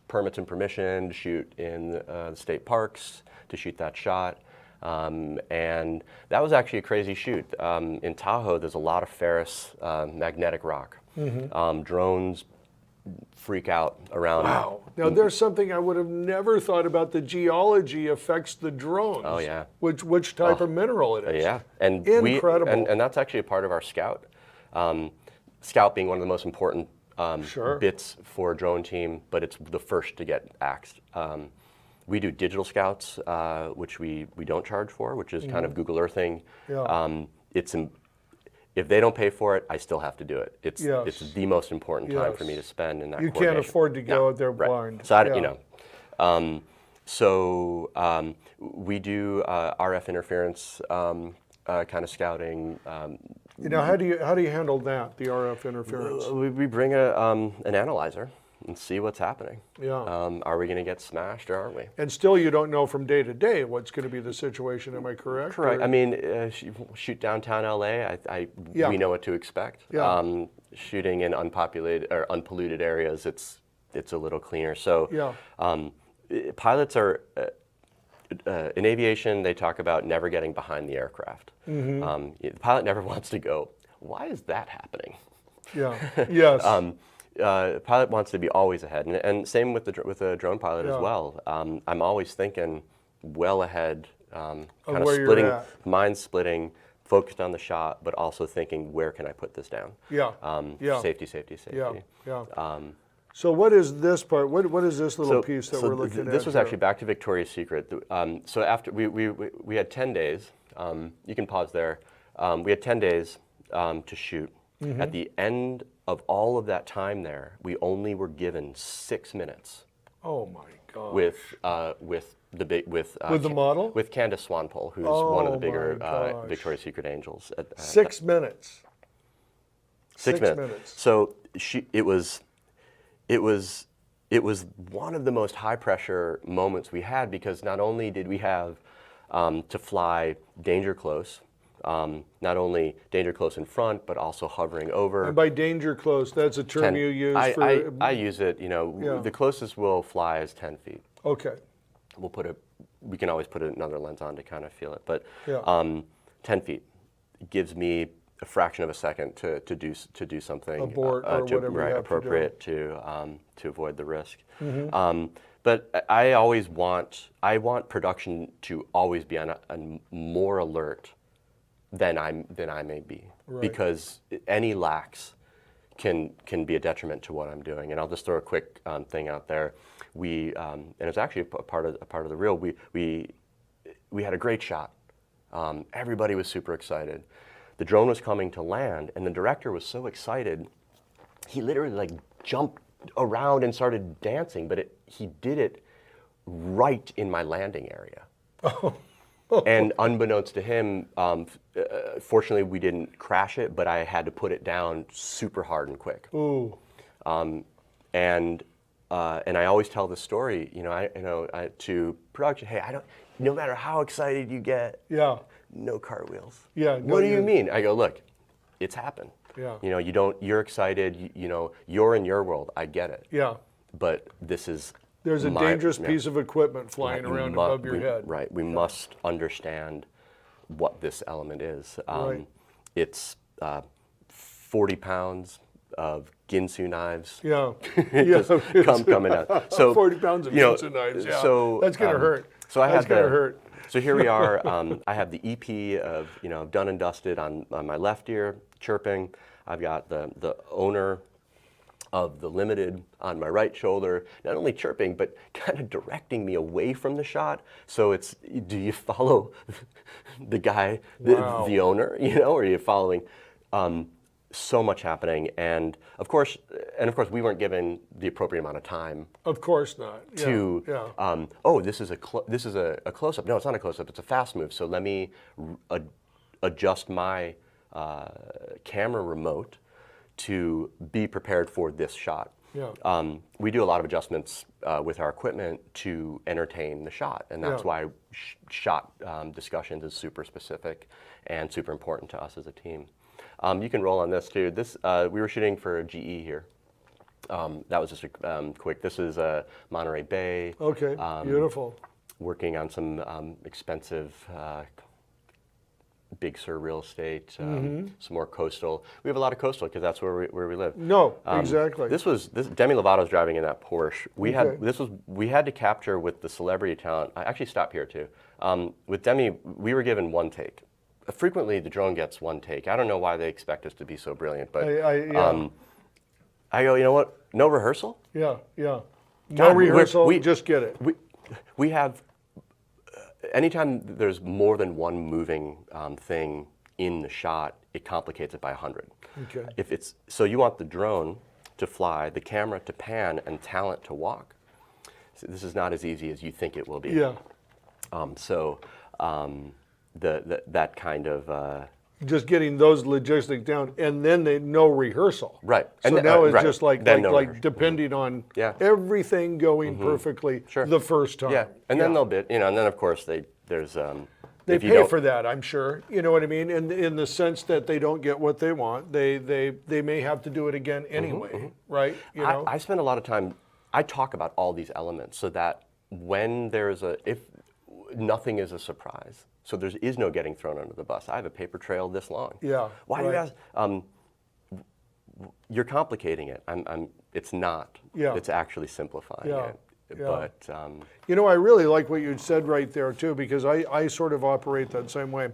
permits and permission to shoot in the state parks to shoot that shot. And that was actually a crazy shoot. In Tahoe, there's a lot of ferrous magnetic rock. Drones freak out around. Wow. Now there's something I would have never thought about. The geology affects the drones. Oh, yeah. Which type of mineral it is. Yeah, and Incredible. and that's actually a part of our Scout. Scout being one of the most important bits for a drone team, but it's the first to get axed. We do digital Scouts, which we don't charge for, which is kind of Google Earthing. Yeah. If they don't pay for it, I still have to do it. It's the most important time for Yes. me to spend in that. You can't coordination. afford to go out there Right. blind. So Yeah. we do RF interference kind of scouting. How do you handle that? The RF interference. We bring an analyzer and see what's happening. Yeah. Are we going to get smashed or aren't we? And still, you don't know from day to day what's going to be the situation. Am I correct? Correct. Or- I mean, shoot downtown LA. Yeah. We know what to expect. Yeah. Shooting in unpopulated or unpolluted areas, it's it's a little cleaner. So Yeah. pilots are in aviation. They talk about never getting behind the aircraft. The pilot never wants to go, why is that happening? Yeah. Yes. Pilot wants to be always ahead, and same with the drone pilot Yeah. as well. I'm always thinking well ahead, kind of where you're splitting, at. mind splitting, focused on the shot, but also thinking where can I put this down? Yeah. Yeah. Safety, safety, safety. Yeah. Yeah. So what is this part? What is this little piece that we're looking at? This was here? actually back to Victoria's Secret. So after we had 10 days. You can pause there. We had 10 days to shoot. Mm-hmm. At the end of all of that time there, we only were given 6 minutes Oh my God. with the model? with Candace Swanpole, who's one of the Oh bigger my gosh. Victoria's Secret angels. 6 minutes. 6 minutes. 6 minutes. So it was one of the most high pressure moments we had, because not only did we have to fly danger close, not only danger close in front, but also hovering over. And by danger close, that's a term 10 you use I use it, Yeah. the closest we'll fly is 10 feet. Okay. We can always put another lens on to kind of feel it, but Yeah. 10 feet gives me a fraction of a second to do something Abort or whatever you have to do. appropriate to avoid the risk. Mm-hmm. But I want production to always be on more alert than I may be, Right. because any lax can be a detriment to what I'm doing. And I'll just throw a quick thing out there. And it's actually a part of the reel. We had a great shot. Everybody was super excited. The drone was coming to land, and the director was so excited, he literally jumped around and started dancing. But he did it right in my landing area. And unbeknownst to him, fortunately we didn't crash it, but I had to put it down super hard and quick. Ooh. And I always tell the story, to production. Hey, no matter how excited you get, Yeah. no cartwheels. Yeah, no, What do you you- mean? I go, look, it's happened. Yeah. You're excited. You're in your world. I get it. Yeah. But this is. There's a dangerous piece of equipment flying Right, we around mu- above your we- head. Right. We must understand what this element is. Right. It's 40 pounds of Ginsu knives. Yeah. Yeah. coming out. So 40 pounds of Ginsu knives. Yeah. So That's gonna hurt. So I That's have gonna hurt. So here we are. I have the EP of done and dusted on my left ear, chirping. I've got the owner of the Limited on my right shoulder, not only chirping, but kind of directing me away from the shot. So it's, do you follow the guy, Wow. the owner, or are you following? So much happening, and of course, we weren't given the appropriate amount of time Of course not. Yeah. to. Yeah. This is a close up. No, it's not a close up. It's a fast move. So let me adjust my camera remote to be prepared for this shot. Yeah. We do a lot of adjustments with our equipment to entertain the shot, and that's Yeah. why shot discussions is super specific and super important to us as a team. You can roll on this too. This we were shooting for GE here. That was just a quick. This is Monterey Bay. Okay. Beautiful. Working on some expensive Big Sur real estate, some more coastal. We have a lot of coastal because that's where we live. No, exactly. This Demi Lovato's driving in that Porsche. We Okay. had to capture with the celebrity talent. I actually stopped here too. With Demi, we were given one take. Frequently, the drone gets one take. I don't know why they expect us to be so brilliant, but Yeah. I go, you know what? No rehearsal. Yeah. Yeah. No God, rehearsal. we- Just get it. We have, anytime there's more than one moving thing in the shot, it complicates it by 100. Okay. So you want the drone to fly, the camera to pan, and talent to walk. So this is not as easy as you think it will be. Yeah. That kind of. Just getting those logistics down, and then no rehearsal. Right. So And, now it's right. just like Then no rehearsal. depending on Yeah. everything going perfectly Sure. the first time. Yeah, and then they'll bid, and then of course there's. They if you pay don't- for that, I'm sure. You know what I mean? In the sense that they don't get what they want, they may have to do it again anyway, right? I spend a lot of time. I talk about all these elements so that when if nothing is a surprise, so there is no getting thrown under the bus. I have a paper trail this long. Yeah, Why do you right. guys? You're complicating it. It's not. Yeah. It's actually simplifying Yeah, it. yeah. But You know, I really like what you said right there too, because I sort of operate that same way.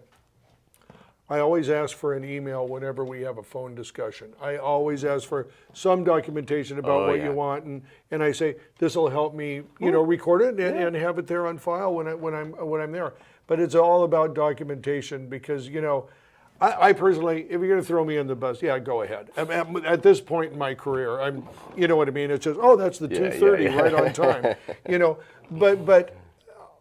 I always ask for an email whenever we have a phone discussion. I always ask for some documentation about Oh, what yeah. you want, and I say this will help me, record it and have it there on file when I'm there. But it's all about documentation because I personally, if you're going to throw me in the bus, yeah, go ahead. At this point in my career, you know what I mean. It's just, oh, that's the 2:30 yeah. right on time, But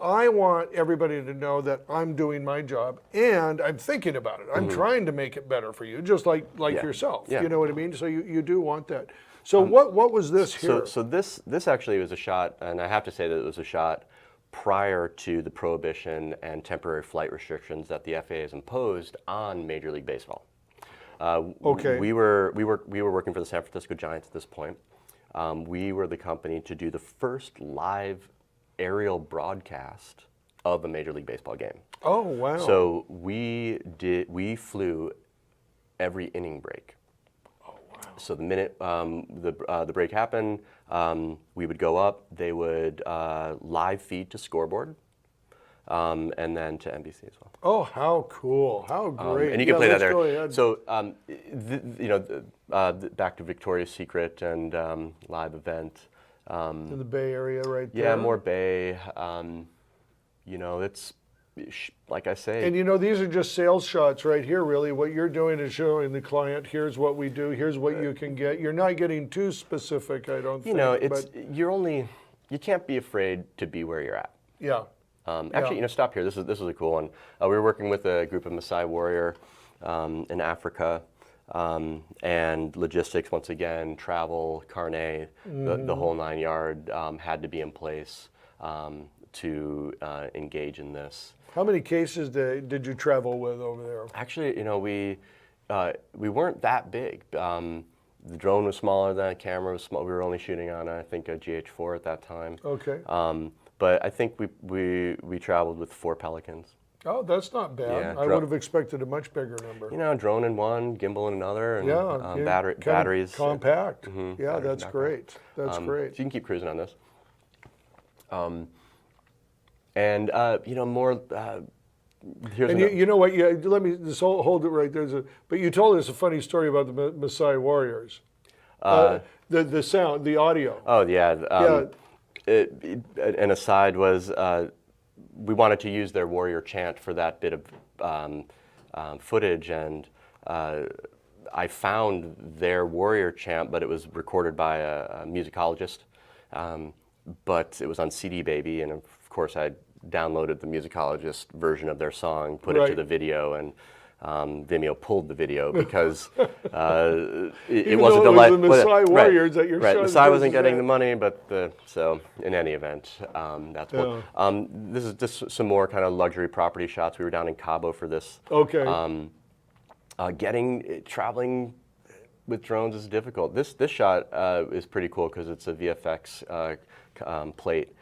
I want everybody to know that I'm doing my job and I'm thinking about it. I'm trying to make it better for you, just like Yeah. yourself. Yeah. You know what I mean? So you do want that. So what was this here? So this actually was a shot, and I have to say that it was a shot prior to the prohibition and temporary flight restrictions that the FAA has imposed on Major League Baseball. Okay. We were working for the San Francisco Giants at this point. We were the company to do the first live aerial broadcast of a Major League Baseball game. Oh, wow. So we flew every inning break. Oh, wow. So the minute the break happened, we would go up. They would live feed to Scoreboard, and then to NBC as well. Oh, how cool. How great. And you can play that let's go there. ahead. So back to Victoria's Secret and live event. in the Bay Area right there. Yeah, more Bay. It's like I say. And these are just sales shots right here, really. What you're doing is showing the client, here's what we do, here's what you can get. You're not getting too specific, I don't think. You can't be afraid to be where you're at. Yeah. Actually, stop here. This is a cool one. We were working with a group of Maasai warrior in Africa, and logistics, once again, travel, carnet, the whole 9 yard had to be in place to engage in this. How many cases did you travel with over there? Actually, we weren't that big. The drone was smaller than the camera was small. We were only shooting on, I think, a GH4 at that time. Okay. But I think we traveled with 4 Pelicans. Oh, that's not bad. Yeah, I would have expected a much bigger number. Drone in one, gimbal in another, and kind of batteries. compact. Yeah, batteries that's back great. That's So great. you can keep cruising on this. More. Here's And you know what? Yeah, let me just hold it right there. But you told us a funny story about the Maasai warriors. The sound, the audio. Oh yeah. An aside was we wanted to use their warrior chant for that bit of footage, and I found their warrior chant, but it was recorded by a musicologist. But it was on CD Baby, and of course I downloaded the musicologist version of their song, put it to Right. the video, and Vimeo pulled the video because it Even wasn't though the it was the Maasai warriors that you're right. showing Maasai this wasn't getting at. the money, but so in any event, that's one. This is just some more kind of luxury property shots. We were down in Cabo for this. Okay. Traveling with drones is difficult. This shot is pretty cool because it's a VFX plate.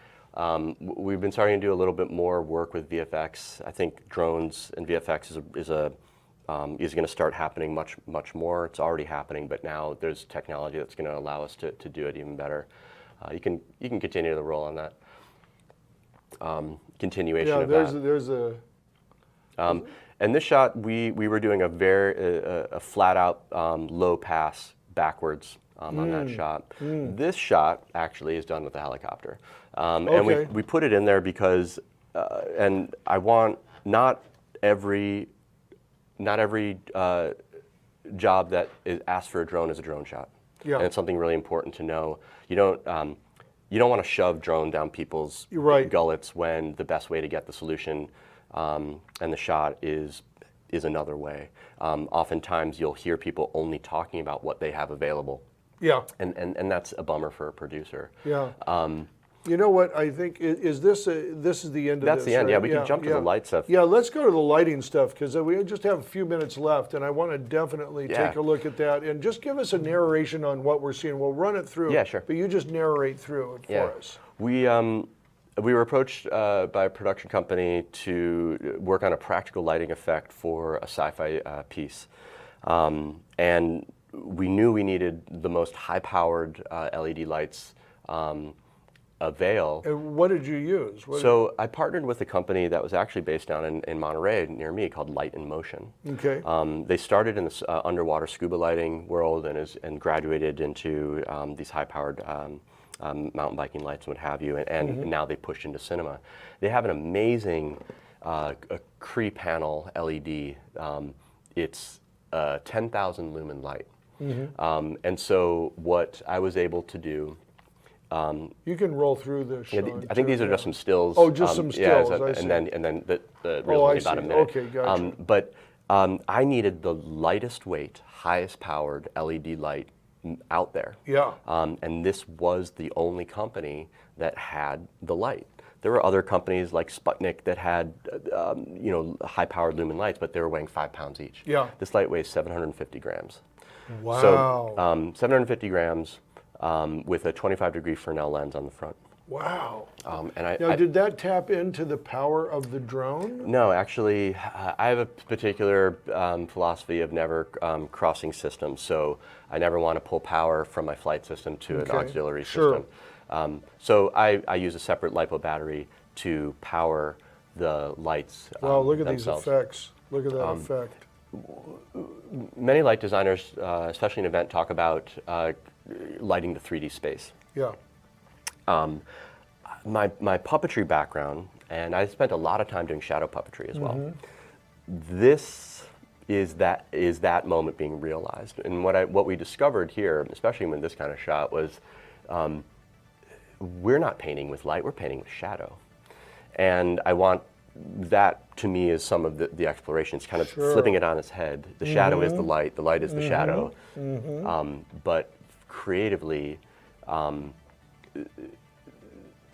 We've been starting to do a little bit more work with VFX. I think drones and VFX is going to start happening much more. It's already happening, but now there's technology that's going to allow us to do it even better. You can continue to roll on that. Continuation of that. There's a. And this shot, we were doing a flat out low pass backwards on that shot. This shot actually is done with a helicopter. And Okay. we put it in there because, and I want not every job that is asked for a drone is a drone shot. Yeah. And it's something really important to know. You don't want to shove drone down people's You're right. gullets when the best way to get the solution and the shot is another way. Oftentimes you'll hear people only talking about what they have available. Yeah. And that's a bummer for a producer. Yeah. You know what? I think is this this is the end of That's this. the end. Right? Yeah, we can jump to the light stuff. Yeah, let's go to the lighting stuff because we just have a few minutes left, and I want to definitely Yeah. take a look at that and just give us a narration on what we're seeing. We'll run it through. Yeah, sure. But you just narrate through it for us. We were approached by a production company to work on a practical lighting effect for a sci-fi piece, and we knew we needed the most high-powered LED lights avail. And what did you use? So I partnered with a company that was actually based down in Monterey near me called Light in Motion. Okay. They started in the underwater scuba lighting world and graduated into these high-powered mountain biking lights and what have you, and now they pushed into cinema. They have an amazing a Cree panel LED. It's a 10,000 lumen light. And so what I was able to do, You can roll through this. yeah, Sean, I think too, these are yeah. just some stills. Oh, just some yeah, stills, I see. and then the Oh, reel's I only about a see. minute. Okay, gotcha. But I needed the lightest weight, highest powered LED light out there. Yeah. And this was the only company that had the light. There were other companies like Sputnik that had, high-powered lumen lights, but they were weighing 5 pounds each. Yeah. This light weighs 750 grams. Wow. So 750 grams with a 25-degree Fresnel lens on the front. Wow. And Now, did that tap into the power of the drone? No, actually, I have a particular philosophy of never crossing systems. So I never want to pull power from my flight system to an auxiliary Sure. system. So I use a separate LiPo battery to power the lights Wow, look at themselves. these effects. Look at that effect. Many light designers, especially in event, talk about lighting the 3D space. Yeah. My puppetry background, and I spent a lot of time doing shadow puppetry as well. This is that moment being realized, and what we discovered here, especially when this kind of shot, was we're not painting with light; we're painting with shadow, and I want that to me is some of the exploration. It's kind of flipping it on its head. The shadow is the light is the shadow, but creatively.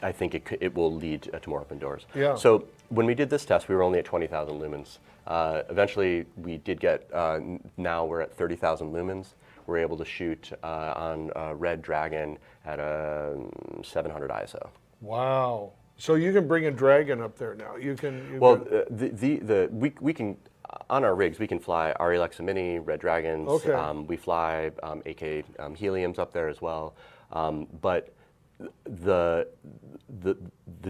I think it will lead to more open doors. Yeah. So when we did this test, we were only at 20,000 lumens. Eventually, we did get, now we're at 30,000 lumens. We're able to shoot on Red Dragon at a 700 ISO. Wow. So you can bring a Dragon up there now. You can. We can, on our rigs, we can fly Arri Alexa Mini, Red Dragons. Okay. We fly AK Heliums up there as well. But the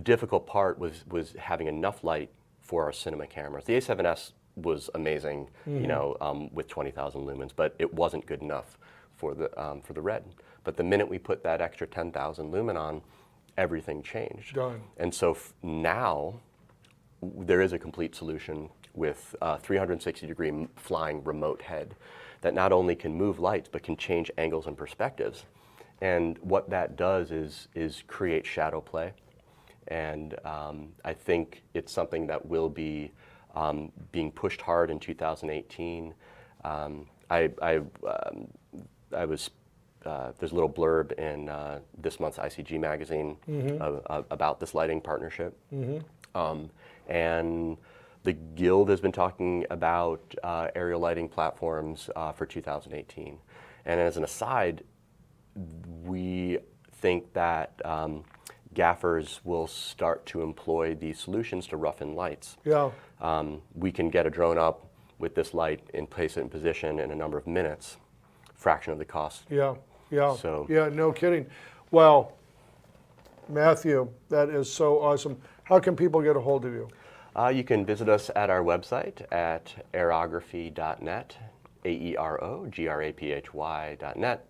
difficult part was having enough light for our cinema cameras. The A7S was amazing, with 20,000 lumens, but it wasn't good enough for the Red. But the minute we put that extra 10,000 lumen on, everything changed. Done. And so now there is a complete solution with a 360-degree flying remote head that not only can move lights but can change angles and perspectives. And what that does is create shadow play, and I think it's something that will be being pushed hard in 2018. There's a little blurb in this month's ICG magazine about this lighting partnership, and the Guild has been talking about aerial lighting platforms for 2018. And as an aside, we think that gaffers will start to employ these solutions to roughen lights. Yeah. We can get a drone up with this light and place it in position in a number of minutes, fraction of the cost. Yeah. Yeah. So- Yeah. No kidding. Wow. Matthew, that is so awesome. How can people get a hold of you? You can visit us at our website at aerography.net, AEROGRAPHY.net.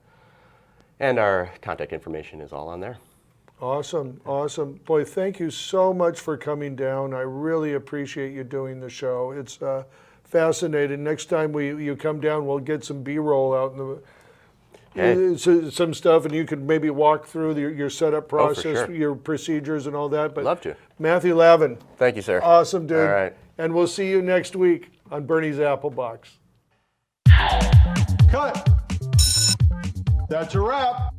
And our contact information is all on there. Awesome, awesome. Boy, thank you so much for coming down. I really appreciate you doing the show. It's fascinating. Next time you come down, we'll get some B-roll out in some stuff, and you could maybe walk through your setup process, sure. your procedures and all that. But Love to. Matthew Lavin. Thank you, sir. Awesome, dude. All right. And we'll see you next week on Bernie's Apple Box. Cut. That's a wrap.